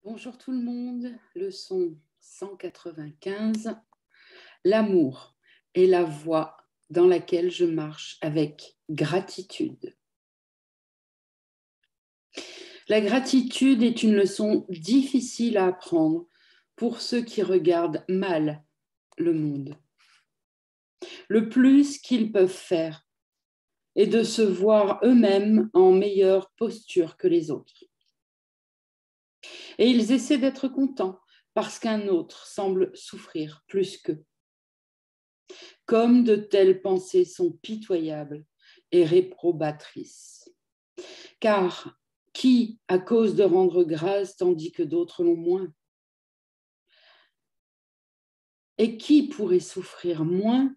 Bonjour tout le monde, leçon 195. L'amour est la voie dans laquelle je marche avec gratitude. La gratitude est une leçon difficile à apprendre pour ceux qui regardent mal le monde. Le plus qu'ils peuvent faire est de se voir eux-mêmes en meilleure posture que les autres. Et ils essaient d'être contents parce qu'un autre semble souffrir plus qu'eux. Comme de telles pensées sont pitoyables et réprobatrices. Car qui, à cause de rendre grâce tandis que d'autres l'ont moins? Et qui pourrait souffrir moins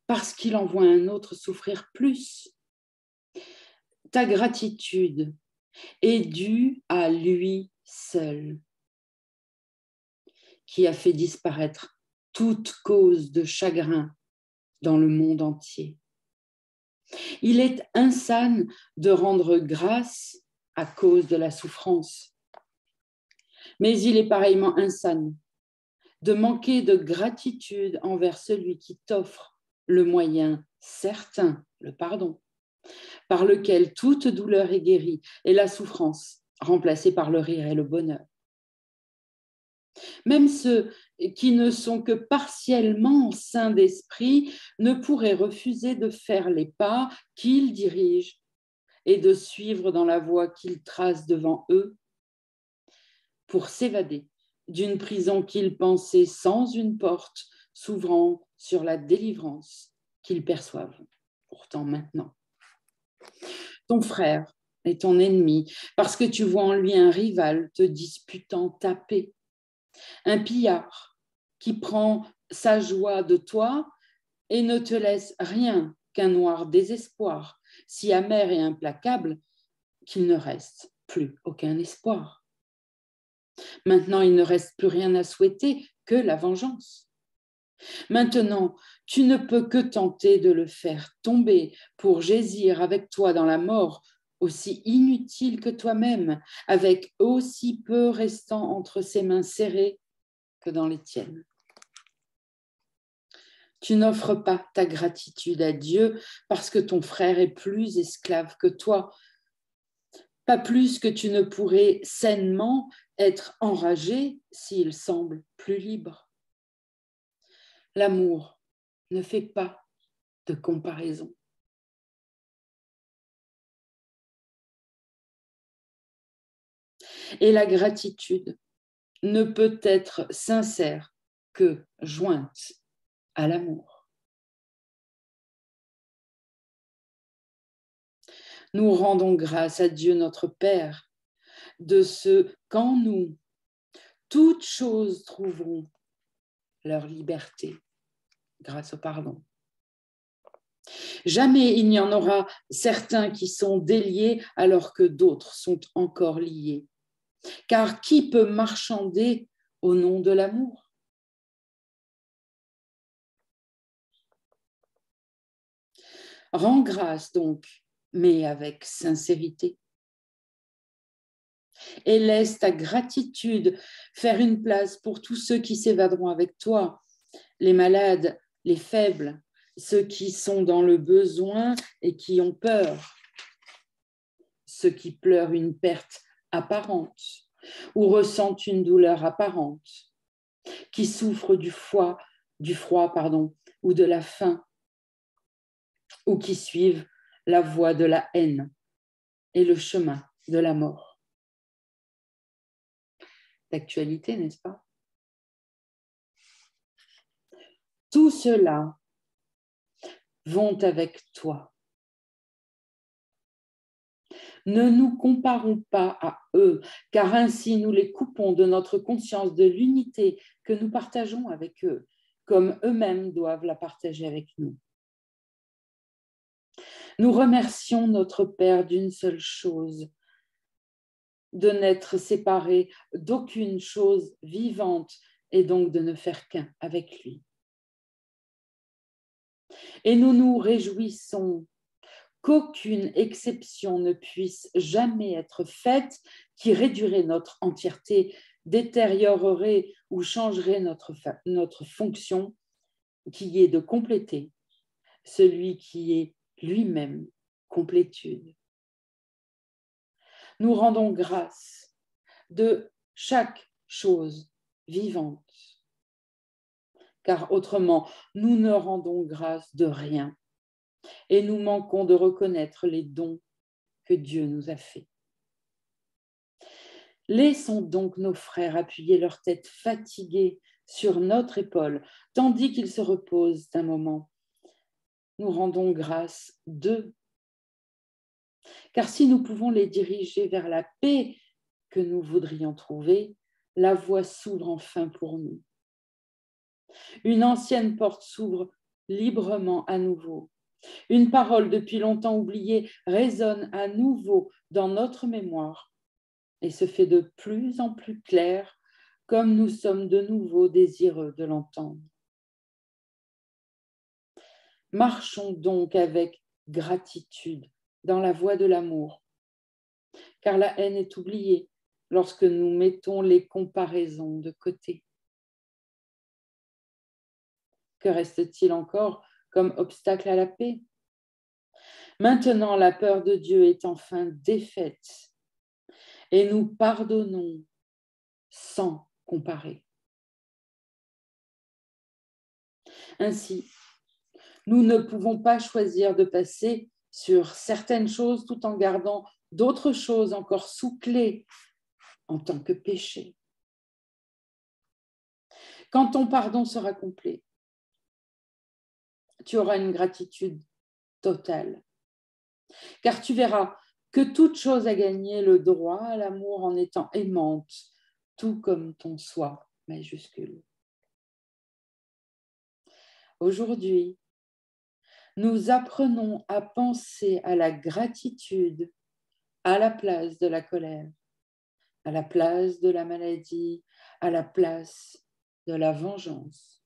parce qu'il en voit un autre souffrir plus? Ta gratitude est due à lui seul, qui a fait disparaître toute cause de chagrin dans le monde entier. Il est insane de rendre grâce à cause de la souffrance, mais il est pareillement insane de manquer de gratitude envers celui qui t'offre le moyen certain, le pardon, par lequel toute douleur est guérie et la souffrance remplacée par le rire et le bonheur. Même ceux qui ne sont que partiellement sains d'esprit ne pourraient refuser de faire les pas qu'ils dirigent et de suivre dans la voie qu'ils tracent devant eux pour s'évader d'une prison qu'ils pensaient sans une porte s'ouvrant sur la délivrance qu'ils perçoivent pourtant maintenant. Ton frère est ton ennemi parce que tu vois en lui un rival te disputant ta paix. Un pillard qui prend sa joie de toi et ne te laisse rien qu'un noir désespoir, si amer et implacable qu'il ne reste plus aucun espoir. Maintenant, il ne reste plus rien à souhaiter que la vengeance. Maintenant, tu ne peux que tenter de le faire tomber pour jaisir avec toi dans la mort, aussi inutile que toi-même, avec aussi peu restant entre ses mains serrées que dans les tiennes. Tu n'offres pas ta gratitude à Dieu parce que ton frère est plus esclave que toi, pas plus que tu ne pourrais sainement être enragé s'il semble plus libre. L'amour ne fait pas de comparaison. Et la gratitude ne peut être sincère que jointe à l'amour. Nous rendons grâce à Dieu notre Père de ce qu'en nous, toutes choses trouveront leur liberté grâce au pardon. Jamais il n'y en aura certains qui sont déliés alors que d'autres sont encore liés. Car qui peut marchander au nom de l'amour? Rends grâce donc, mais avec sincérité. Et laisse ta gratitude faire une place pour tous ceux qui s'évaderont avec toi, les malades, les faibles, ceux qui sont dans le besoin et qui ont peur, ceux qui pleurent une perte apparente ou ressentent une douleur apparente, qui souffrent du froid, ou de la faim, ou qui suivent la voie de la haine et le chemin de la mort. D'actualité, n'est-ce pas? Tout cela vont avec toi. Ne nous comparons pas à eux, car ainsi nous les coupons de notre conscience de l'unité que nous partageons avec eux, comme eux-mêmes doivent la partager avec nous. Nous remercions notre Père d'une seule chose, de n'être séparés d'aucune chose vivante et donc de ne faire qu'un avec lui. Et nous nous réjouissons qu'aucune exception ne puisse jamais être faite qui réduirait notre entièreté détériorerait ou changerait notre fonction, qui est de compléter celui qui est lui-même complétude. Nous rendons grâce de chaque chose vivante, car autrement, nous ne rendons grâce de rien et nous manquons de reconnaître les dons que Dieu nous a faits. Laissons donc nos frères appuyer leur tête fatiguée sur notre épaule, tandis qu'ils se reposent un moment. Nous rendons grâce d'eux. Car si nous pouvons les diriger vers la paix que nous voudrions trouver, la voie s'ouvre enfin pour nous. Une ancienne porte s'ouvre librement à nouveau. Une parole depuis longtemps oubliée résonne à nouveau dans notre mémoire et se fait de plus en plus claire comme nous sommes de nouveau désireux de l'entendre. Marchons donc avec gratitude dans la voie de l'amour, car la haine est oubliée lorsque nous mettons les comparaisons de côté. Que reste-t-il encore comme obstacle à la paix? Maintenant, la peur de Dieu est enfin défaite et nous pardonnons sans comparer. Ainsi, nous ne pouvons pas choisir de passer sur certaines choses tout en gardant d'autres choses encore sous clé en tant que péché. Quand ton pardon sera complet, tu auras une gratitude totale, car tu verras que toute chose a gagné le droit à l'amour en étant aimante, tout comme ton soi majuscule. Aujourd'hui, nous apprenons à penser à la gratitude à la place de la colère, à la place de la maladie, à la place de la vengeance.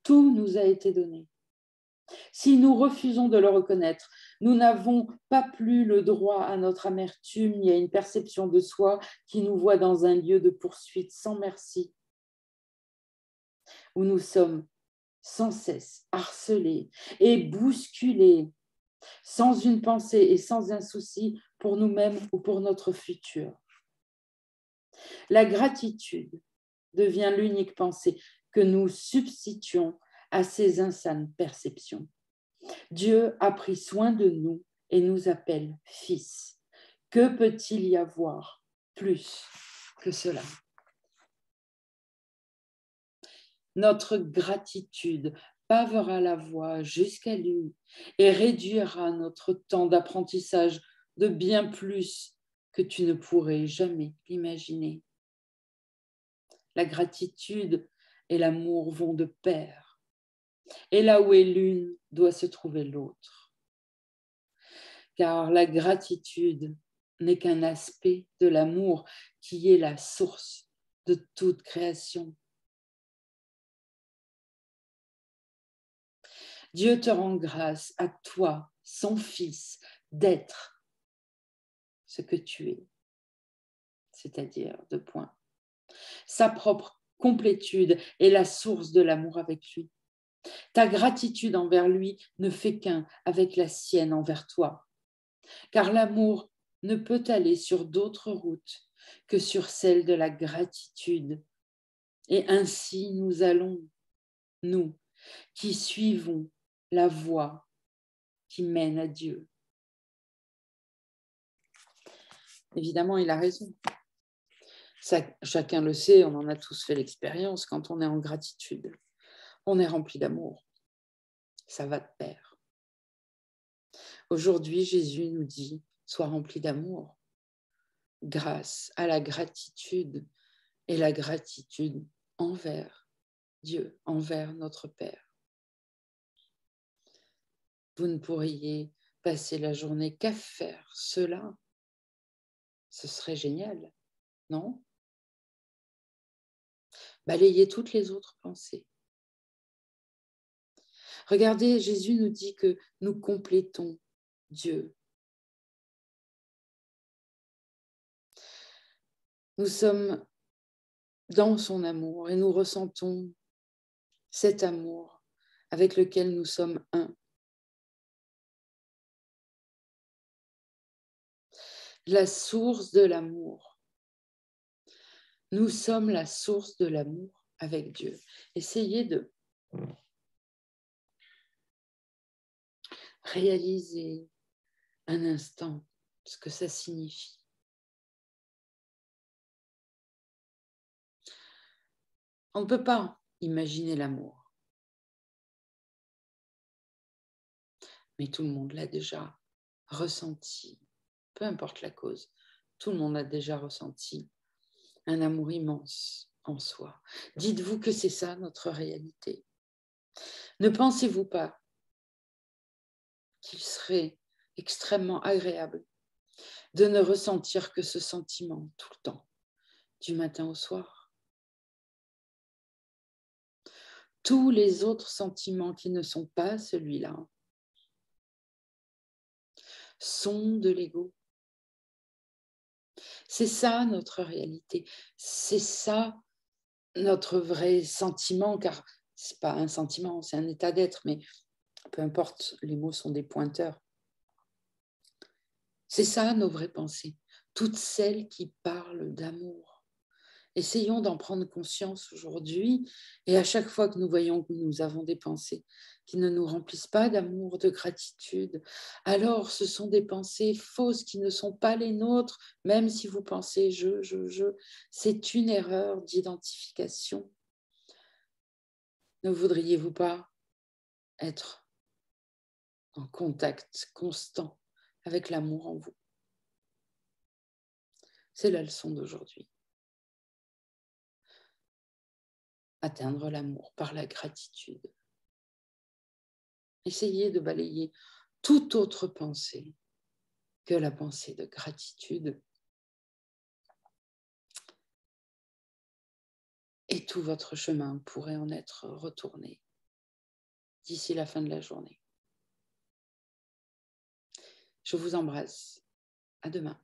Tout nous a été donné. Si nous refusons de le reconnaître, nous n'avons pas plus le droit à notre amertume ni à une perception de soi qui nous voit dans un lieu de poursuite sans merci, où nous sommes sans cesse harcelés et bousculés, sans une pensée et sans un souci pour nous-mêmes ou pour notre futur. La gratitude devient l'unique pensée que nous substituons à ces insanes perceptions. Dieu a pris soin de nous et nous appelle fils. Que peut-il y avoir plus que cela? Notre gratitude pavera la voie jusqu'à lui et réduira notre temps d'apprentissage de bien plus que tu ne pourrais jamais l'imaginer. La gratitude et l'amour vont de pair, et là où est l'une doit se trouver l'autre. Car la gratitude n'est qu'un aspect de l'amour qui est la source de toute création. Dieu te rend grâce à toi, son fils, d'être ce que tu es, c'est-à-dire sa propre complétude est la source de l'amour avec lui. Ta gratitude envers lui ne fait qu'un avec la sienne envers toi, car l'amour ne peut aller sur d'autres routes que sur celle de la gratitude. Et ainsi nous allons, nous, qui suivons la voie qui mène à Dieu. Évidemment, il a raison. Chacun le sait, on en a tous fait l'expérience, quand on est en gratitude, on est rempli d'amour. Ça va de pair. Aujourd'hui, Jésus nous dit, sois rempli d'amour grâce à la gratitude et la gratitude envers Dieu, envers notre Père. Vous ne pourriez passer la journée qu'à faire cela. Ce serait génial, non? Balayez toutes les autres pensées. Regardez, Jésus nous dit que nous complétons Dieu. Nous sommes dans son amour et nous ressentons cet amour avec lequel nous sommes un. La source de l'amour. Nous sommes la source de l'amour avec Dieu. Essayez de réaliser un instant ce que ça signifie. On ne peut pas imaginer l'amour, mais tout le monde l'a déjà ressenti, peu importe la cause. Tout le monde a déjà ressenti un amour immense en soi. Dites-vous que c'est ça notre réalité. Ne pensez-vous pas qu'il serait extrêmement agréable de ne ressentir que ce sentiment tout le temps, du matin au soir? Tous les autres sentiments qui ne sont pas celui-là sont de l'ego. C'est ça notre réalité, c'est ça notre vrai sentiment, car ce n'est pas un sentiment, c'est un état d'être, mais peu importe, les mots sont des pointeurs. C'est ça nos vraies pensées, toutes celles qui parlent d'amour. Essayons d'en prendre conscience aujourd'hui et à chaque fois que nous voyons que nous avons des pensées qui ne nous remplissent pas d'amour, de gratitude, alors ce sont des pensées fausses qui ne sont pas les nôtres, même si vous pensez je, c'est une erreur d'identification. Ne voudriez-vous pas être en contact constant avec l'amour en vous? C'est la leçon d'aujourd'hui. Atteindre l'amour par la gratitude. Essayez de balayer toute autre pensée que la pensée de gratitude et tout votre chemin pourrait en être retourné d'ici la fin de la journée. Je vous embrasse. À demain.